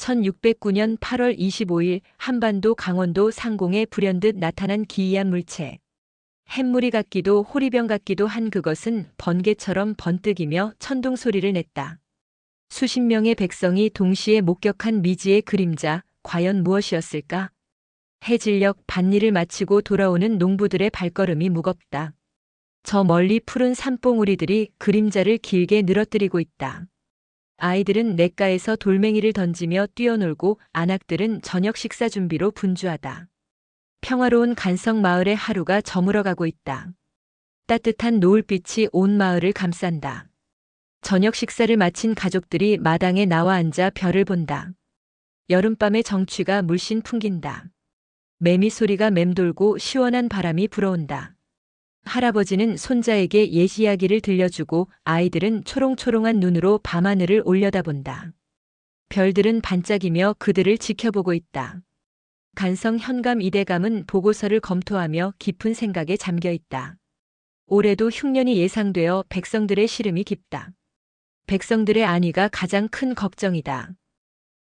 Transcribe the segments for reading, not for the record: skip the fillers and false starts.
1609년 8월 25일 한반도 강원도 상공에 불현듯 나타난 기이한 물체. 햇무리 같기도 호리병 같기도 한 그것은 번개처럼 번뜩이며 천둥 소리를 냈다. 수십 명의 백성이 동시에 목격한 미지의 그림자, 과연 무엇이었을까? 해질녘 밭일을 마치고 돌아오는 농부들의 발걸음이 무겁다. 저 멀리 푸른 산봉우리들이 그림자를 길게 늘어뜨리고 있다. 아이들은 냇가에서 돌멩이를 던지며 뛰어놀고 안악들은 저녁 식사 준비로 분주하다. 평화로운 간성 마을의 하루가 저물어가고 있다. 따뜻한 노을빛이 온 마을을 감싼다. 저녁 식사를 마친 가족들이 마당에 나와 앉아 별을 본다. 여름밤의 정취가 물씬 풍긴다. 매미 소리가 맴돌고 시원한 바람이 불어온다. 할아버지는 손자에게 옛 이야기를 들려주고 아이들은 초롱초롱한 눈으로 밤하늘을 올려다본다. 별들은 반짝이며 그들을 지켜보고 있다. 간성 현감 이대감은 보고서를 검토하며 깊은 생각에 잠겨 있다. 올해도 흉년이 예상되어 백성들의 시름이 깊다. 백성들의 안위가 가장 큰 걱정이다.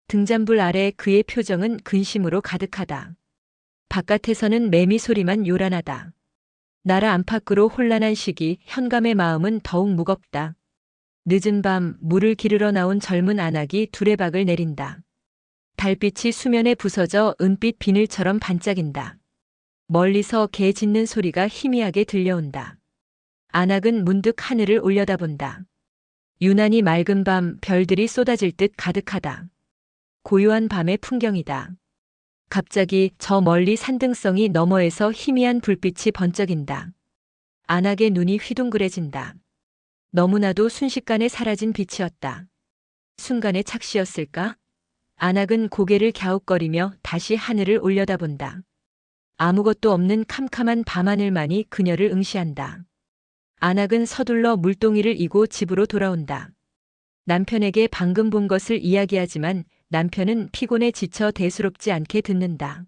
등잔불 아래 그의 표정은 근심으로 가득하다. 바깥에서는 매미 소리만 요란하다. 나라 안팎으로 혼란한 시기 현감의 마음은 더욱 무겁다. 늦은 밤 물을 기르러 나온 젊은 안악이 두레박을 내린다. 달빛이 수면에 부서져 은빛 비늘처럼 반짝인다. 멀리서 개 짖는 소리가 희미하게 들려온다. 안악은 문득 하늘을 올려다본다. 유난히 맑은 밤 별들이 쏟아질 듯 가득하다. 고요한 밤의 풍경이다. 갑자기 저 멀리 산등성이 너머에서 희미한 불빛이 번쩍인다. 안악의 눈이 휘둥그레진다. 너무나도 순식간에 사라진 빛이었다. 순간의 착시였을까? 안악은 고개를 갸웃거리며 다시 하늘을 올려다본다. 아무것도 없는 캄캄한 밤하늘만이 그녀를 응시한다. 안악은 서둘러 물동이를 이고 집으로 돌아온다. 남편에게 방금 본 것을 이야기하지만 남편은 피곤에 지쳐 대수롭지 않게 듣는다.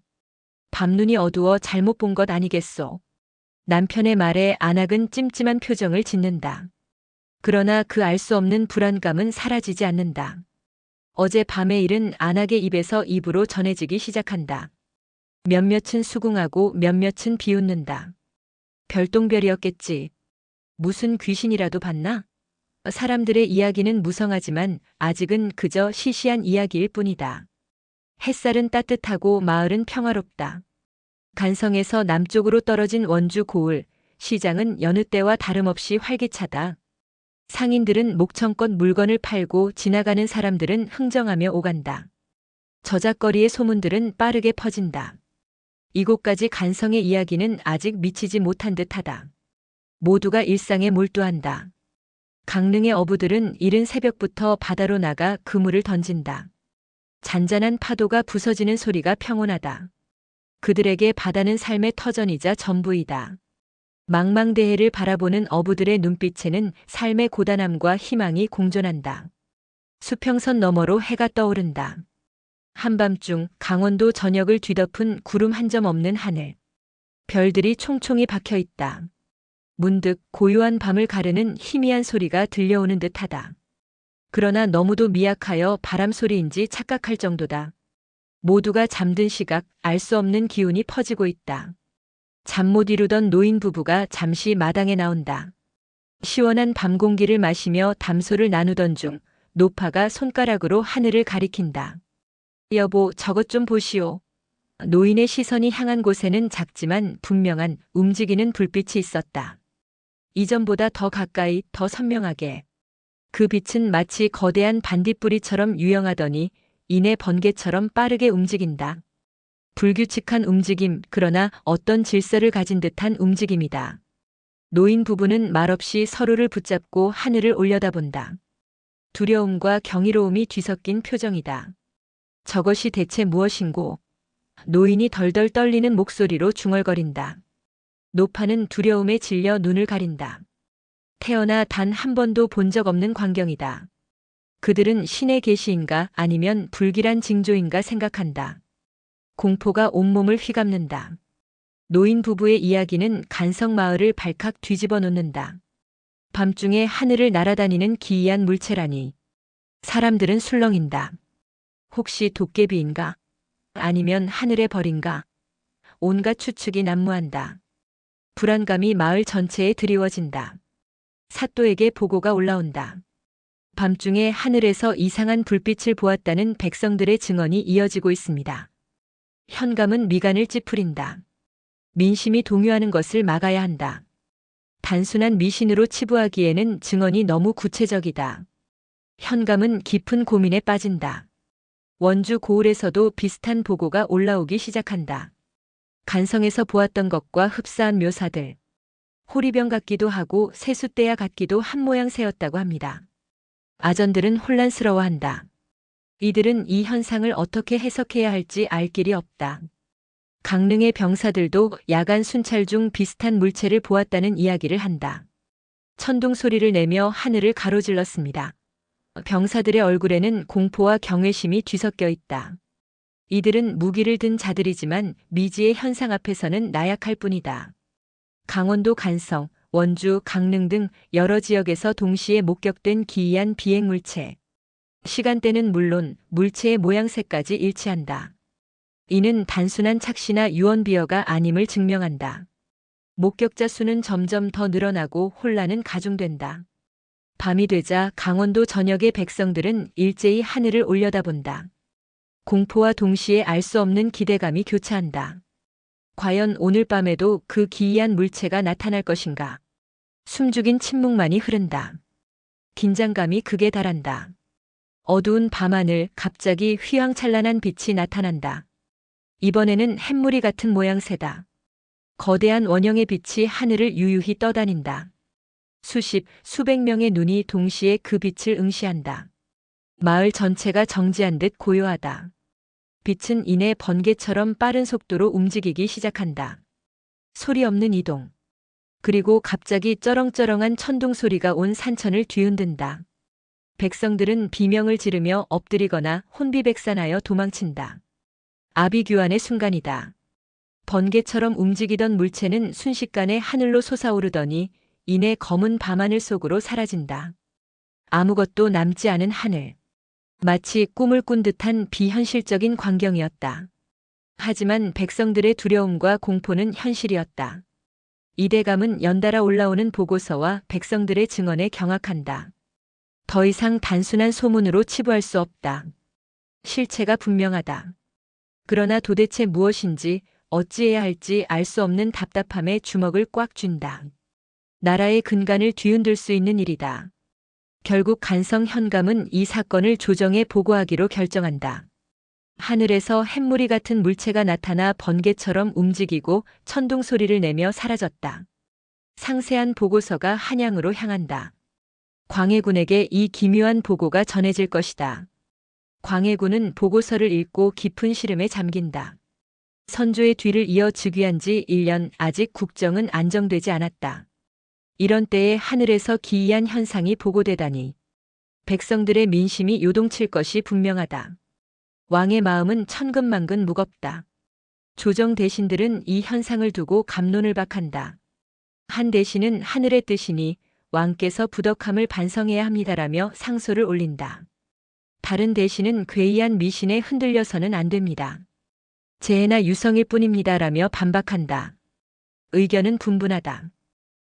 밤눈이 어두워 잘못 본 것 아니겠소? 남편의 말에 안악은 찜찜한 표정을 짓는다. 그러나 그 알 수 없는 불안감은 사라지지 않는다. 어제 밤의 일은 안악의 입에서 입으로 전해지기 시작한다. 몇몇은 수긍하고 몇몇은 비웃는다. 별똥별이었겠지. 무슨 귀신이라도 봤나? 사람들의 이야기는 무성하지만 아직은 그저 시시한 이야기일 뿐이다. 햇살은 따뜻하고 마을은 평화롭다. 간성에서 남쪽으로 떨어진 원주 고을, 시장은 여느 때와 다름없이 활기차다. 상인들은 목청껏 물건을 팔고 지나가는 사람들은 흥정하며 오간다. 저작거리의 소문들은 빠르게 퍼진다. 이곳까지 간성의 이야기는 아직 미치지 못한 듯하다. 모두가 일상에 몰두한다. 강릉의 어부들은 이른 새벽부터 바다로 나가 그물을 던진다. 잔잔한 파도가 부서지는 소리가 평온하다. 그들에게 바다는 삶의 터전이자 전부이다. 망망대해를 바라보는 어부들의 눈빛에는 삶의 고단함과 희망이 공존한다. 수평선 너머로 해가 떠오른다. 한밤중 강원도 전역을 뒤덮은 구름 한 점 없는 하늘. 별들이 총총히 박혀 있다. 문득 고요한 밤을 가르는 희미한 소리가 들려오는 듯하다. 그러나 너무도 미약하여 바람 소리인지 착각할 정도다. 모두가 잠든 시각 알 수 없는 기운이 퍼지고 있다. 잠 못 이루던 노인 부부가 잠시 마당에 나온다. 시원한 밤 공기를 마시며 담소를 나누던 중 노파가 손가락으로 하늘을 가리킨다. 여보, 저것 좀 보시오. 노인의 시선이 향한 곳에는 작지만 분명한 움직이는 불빛이 있었다. 이전보다 더 가까이, 더 선명하게. 그 빛은 마치 거대한 반딧불이처럼 유영하더니 이내 번개처럼 빠르게 움직인다. 불규칙한 움직임, 그러나 어떤 질서를 가진 듯한 움직임이다. 노인 부부는 말없이 서로를 붙잡고 하늘을 올려다본다. 두려움과 경이로움이 뒤섞인 표정이다. 저것이 대체 무엇인고? 노인이 덜덜 떨리는 목소리로 중얼거린다. 노파는 두려움에 질려 눈을 가린다. 태어나 단 한 번도 본 적 없는 광경이다. 그들은 신의 계시인가 아니면 불길한 징조인가 생각한다. 공포가 온몸을 휘감는다. 노인 부부의 이야기는 간성 마을을 발칵 뒤집어 놓는다. 밤중에 하늘을 날아다니는 기이한 물체라니. 사람들은 술렁인다. 혹시 도깨비인가? 아니면 하늘의 벌인가? 온갖 추측이 난무한다. 불안감이 마을 전체에 드리워진다. 사또에게 보고가 올라온다. 밤중에 하늘에서 이상한 불빛을 보았다는 백성들의 증언이 이어지고 있습니다. 현감은 미간을 찌푸린다. 민심이 동요하는 것을 막아야 한다. 단순한 미신으로 치부하기에는 증언이 너무 구체적이다. 현감은 깊은 고민에 빠진다. 원주 고을에서도 비슷한 보고가 올라오기 시작한다. 간성에서 보았던 것과 흡사한 묘사들. 호리병 같기도 하고 세숫대야 같기도 한 모양새였다고 합니다. 아전들은 혼란스러워한다. 이들은 이 현상을 어떻게 해석해야 할지 알 길이 없다. 강릉의 병사들도 야간 순찰 중 비슷한 물체를 보았다는 이야기를 한다. 천둥 소리를 내며 하늘을 가로질렀습니다. 병사들의 얼굴에는 공포와 경외심이 뒤섞여 있다. 이들은 무기를 든 자들이지만 미지의 현상 앞에서는 나약할 뿐이다. 강원도 간성, 원주, 강릉 등 여러 지역에서 동시에 목격된 기이한 비행 물체. 시간대는 물론 물체의 모양새까지 일치한다. 이는 단순한 착시나 유언비어가 아님을 증명한다. 목격자 수는 점점 더 늘어나고 혼란은 가중된다. 밤이 되자 강원도 전역의 백성들은 일제히 하늘을 올려다본다. 공포와 동시에 알 수 없는 기대감이 교차한다. 과연 오늘 밤에도 그 기이한 물체가 나타날 것인가? 숨죽인 침묵만이 흐른다. 긴장감이 극에 달한다. 어두운 밤하늘 갑자기 휘황찬란한 빛이 나타난다. 이번에는 햇무리 같은 모양새다. 거대한 원형의 빛이 하늘을 유유히 떠다닌다. 수십, 수백 명의 눈이 동시에 그 빛을 응시한다. 마을 전체가 정지한 듯 고요하다. 빛은 이내 번개처럼 빠른 속도로 움직이기 시작한다. 소리 없는 이동. 그리고 갑자기 쩌렁쩌렁한 천둥 소리가 온 산천을 뒤흔든다. 백성들은 비명을 지르며 엎드리거나 혼비백산하여 도망친다. 아비규환의 순간이다. 번개처럼 움직이던 물체는 순식간에 하늘로 솟아오르더니 이내 검은 밤하늘 속으로 사라진다. 아무것도 남지 않은 하늘. 마치 꿈을 꾼 듯한 비현실적인 광경이었다. 하지만 백성들의 두려움과 공포는 현실이었다. 이대감은 연달아 올라오는 보고서와 백성들의 증언에 경악한다. 더 이상 단순한 소문으로 치부할 수 없다. 실체가 분명하다. 그러나 도대체 무엇인지 어찌해야 할지 알 수 없는 답답함에 주먹을 꽉 쥔다. 나라의 근간을 뒤흔들 수 있는 일이다. 결국 간성 현감은 이 사건을 조정에 보고하기로 결정한다. 하늘에서 햇무리 같은 물체가 나타나 번개처럼 움직이고 천둥 소리를 내며 사라졌다. 상세한 보고서가 한양으로 향한다. 광해군에게 이 기묘한 보고가 전해질 것이다. 광해군은 보고서를 읽고 깊은 시름에 잠긴다. 선조의 뒤를 이어 즉위한 지 1년 아직 국정은 안정되지 않았다. 이런 때에 하늘에서 기이한 현상이 보고되다니. 백성들의 민심이 요동칠 것이 분명하다. 왕의 마음은 천근만근 무겁다. 조정 대신들은 이 현상을 두고 갑론을 박한다. 한 대신은 하늘의 뜻이니 왕께서 부덕함을 반성해야 합니다라며 상소를 올린다. 다른 대신은 괴이한 미신에 흔들려서는 안 됩니다. 재해나 유성일 뿐입니다라며 반박한다. 의견은 분분하다.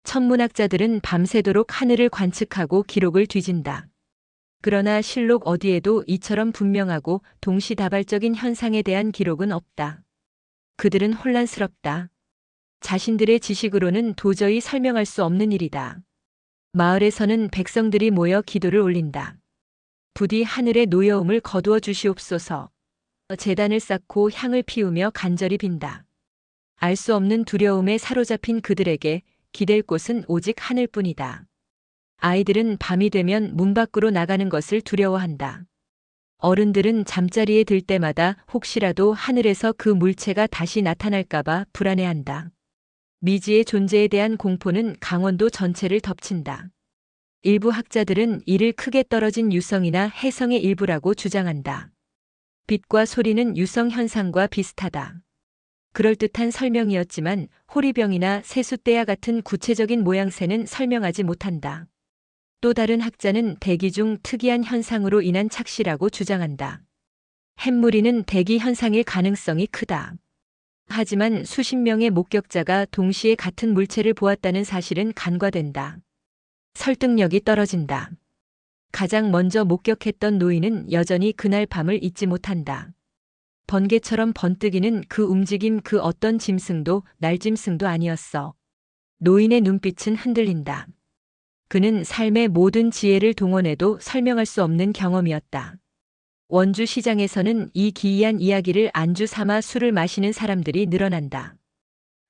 천문학자들은 밤새도록 하늘을 관측하고 기록을 뒤진다. 그러나 실록 어디에도 이처럼 분명하고 동시다발적인 현상에 대한 기록은 없다. 그들은 혼란스럽다. 자신들의 지식으로는 도저히 설명할 수 없는 일이다. 마을에서는 백성들이 모여 기도를 올린다. 부디 하늘의 노여움을 거두어 주시옵소서. 제단을 쌓고 향을 피우며 간절히 빈다. 알 수 없는 두려움에 사로잡힌 그들에게 기댈 곳은 오직 하늘뿐이다. 아이들은 밤이 되면 문 밖으로 나가는 것을 두려워한다. 어른들은 잠자리에 들 때마다 혹시라도 하늘에서 그 물체가 다시 나타날까봐 불안해한다. 미지의 존재에 대한 공포는 강원도 전체를 덮친다. 일부 학자들은 이를 크게 떨어진 유성이나 혜성의 일부라고 주장한다. 빛과 소리는 유성 현상과 비슷하다. 그럴듯한 설명이었지만 호리병이나 세숫대야 같은 구체적인 모양새는 설명하지 못한다. 또 다른 학자는 대기 중 특이한 현상으로 인한 착시라고 주장한다. 햇무리는 대기 현상일 가능성이 크다. 하지만 수십 명의 목격자가 동시에 같은 물체를 보았다는 사실은 간과된다. 설득력이 떨어진다. 가장 먼저 목격했던 노인은 여전히 그날 밤을 잊지 못한다. 번개처럼 번뜩이는 그 움직임, 그 어떤 짐승도 날짐승도 아니었어. 노인의 눈빛은 흔들린다. 그는 삶의 모든 지혜를 동원해도 설명할 수 없는 경험이었다. 원주 시장에서는 이 기이한 이야기를 안주 삼아 술을 마시는 사람들이 늘어난다.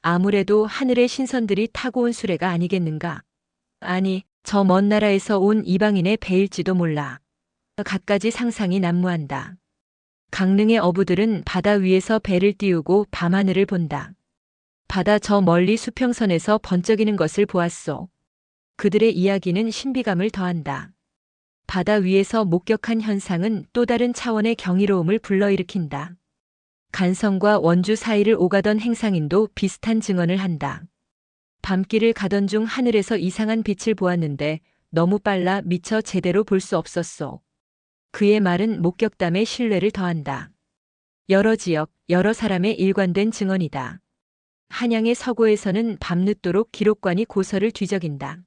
아무래도 하늘의 신선들이 타고 온 수레가 아니겠는가? 아니, 저 먼 나라에서 온 이방인의 배일지도 몰라. 갖가지 상상이 난무한다. 강릉의 어부들은 바다 위에서 배를 띄우고 밤하늘을 본다. 바다 저 멀리 수평선에서 번쩍이는 것을 보았소. 그들의 이야기는 신비감을 더한다. 바다 위에서 목격한 현상은 또 다른 차원의 경이로움을 불러일으킨다. 간성과 원주 사이를 오가던 행상인도 비슷한 증언을 한다. 밤길을 가던 중 하늘에서 이상한 빛을 보았는데 너무 빨라 미처 제대로 볼 수 없었소. 그의 말은 목격담에 신뢰를 더한다. 여러 지역, 여러 사람의 일관된 증언이다. 한양의 서고에서는 밤늦도록 기록관이 고서를 뒤적인다.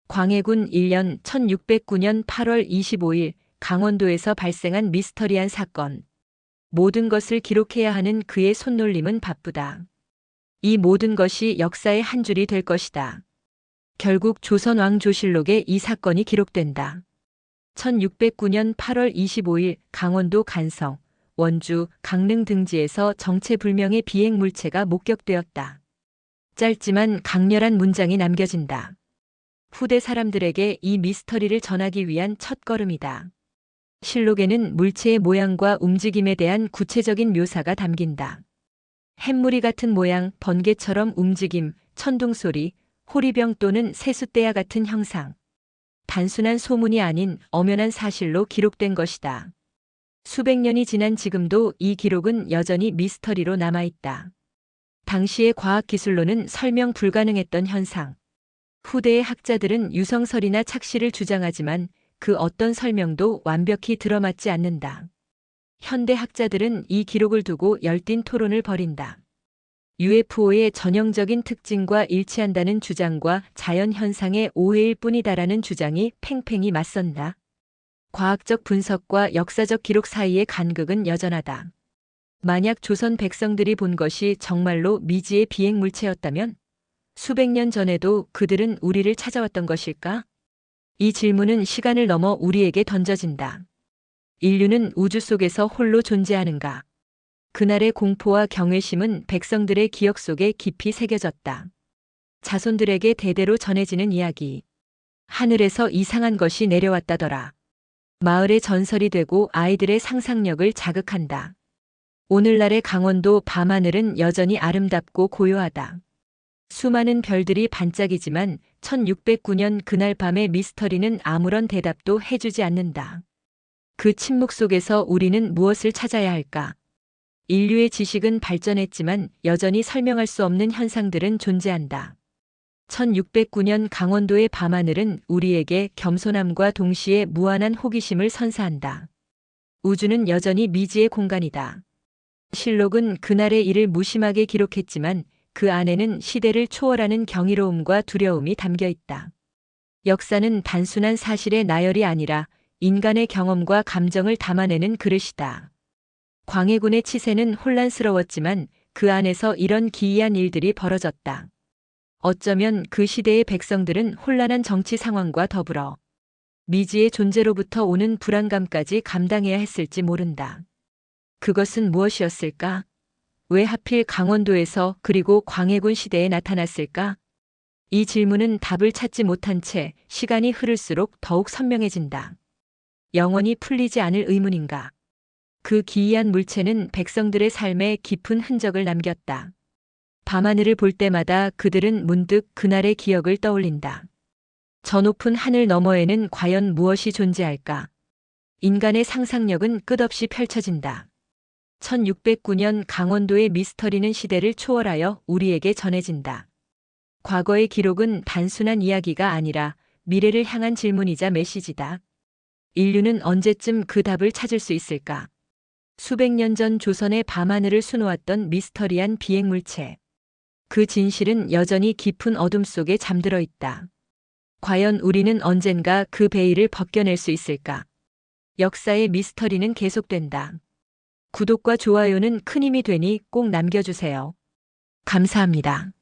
광해군 1년 1609년 8월 25일 강원도에서 발생한 미스터리한 사건. 모든 것을 기록해야 하는 그의 손놀림은 바쁘다. 이 모든 것이 역사의 한 줄이 될 것이다. 결국 조선왕조실록에 이 사건이 기록된다. 1609년 8월 25일 강원도 간성, 원주, 강릉 등지에서 정체불명의 비행 물체가 목격되었다. 짧지만 강렬한 문장이 남겨진다. 후대 사람들에게 이 미스터리를 전하기 위한 첫걸음이다. 실록에는 물체의 모양과 움직임에 대한 구체적인 묘사가 담긴다. 햇무리 같은 모양, 번개처럼 움직임, 천둥소리, 호리병 또는 세숫대야 같은 형상. 단순한 소문이 아닌 엄연한 사실로 기록된 것이다. 수백 년이 지난 지금도 이 기록은 여전히 미스터리로 남아있다. 당시의 과학기술로는 설명 불가능했던 현상. 후대의 학자들은 유성설이나 착시를 주장하지만 그 어떤 설명도 완벽히 들어맞지 않는다. 현대 학자들은 이 기록을 두고 열띤 토론을 벌인다. UFO의 전형적인 특징과 일치한다는 주장과 자연현상의 오해일 뿐이다라는 주장이 팽팽히 맞선다. 과학적 분석과 역사적 기록 사이의 간극은 여전하다. 만약 조선 백성들이 본 것이 정말로 미지의 비행 물체였다면 수백 년 전에도 그들은 우리를 찾아왔던 것일까? 이 질문은 시간을 넘어 우리에게 던져진다. 인류는 우주 속에서 홀로 존재하는가? 그날의 공포와 경외심은 백성들의 기억 속에 깊이 새겨졌다. 자손들에게 대대로 전해지는 이야기. 하늘에서 이상한 것이 내려왔다더라. 마을의 전설이 되고 아이들의 상상력을 자극한다. 오늘날의 강원도 밤하늘은 여전히 아름답고 고요하다. 수많은 별들이 반짝이지만 1609년 그날 밤의 미스터리는 아무런 대답도 해주지 않는다. 그 침묵 속에서 우리는 무엇을 찾아야 할까? 인류의 지식은 발전했지만 여전히 설명할 수 없는 현상들은 존재한다. 1609년 강원도의 밤하늘은 우리에게 겸손함과 동시에 무한한 호기심을 선사한다. 우주는 여전히 미지의 공간이다. 실록은 그날의 일을 무심하게 기록했지만 그 안에는 시대를 초월하는 경이로움과 두려움이 담겨 있다. 역사는 단순한 사실의 나열이 아니라 인간의 경험과 감정을 담아내는 그릇이다. 광해군의 치세는 혼란스러웠지만 그 안에서 이런 기이한 일들이 벌어졌다. 어쩌면 그 시대의 백성들은 혼란한 정치 상황과 더불어 미지의 존재로부터 오는 불안감까지 감당해야 했을지 모른다. 그것은 무엇이었을까? 왜 하필 강원도에서 그리고 광해군 시대에 나타났을까? 이 질문은 답을 찾지 못한 채 시간이 흐를수록 더욱 선명해진다. 영원히 풀리지 않을 의문인가? 그 기이한 물체는 백성들의 삶에 깊은 흔적을 남겼다. 밤하늘을 볼 때마다 그들은 문득 그날의 기억을 떠올린다. 저 높은 하늘 너머에는 과연 무엇이 존재할까? 인간의 상상력은 끝없이 펼쳐진다. 1609년 강원도의 미스터리는 시대를 초월하여 우리에게 전해진다. 과거의 기록은 단순한 이야기가 아니라 미래를 향한 질문이자 메시지다. 인류는 언제쯤 그 답을 찾을 수 있을까? 수백 년 전 조선의 밤하늘을 수놓았던 미스터리한 비행물체. 그 진실은 여전히 깊은 어둠 속에 잠들어 있다. 과연 우리는 언젠가 그 베일을 벗겨낼 수 있을까? 역사의 미스터리는 계속된다. 구독과 좋아요는 큰 힘이 되니 꼭 남겨주세요. 감사합니다.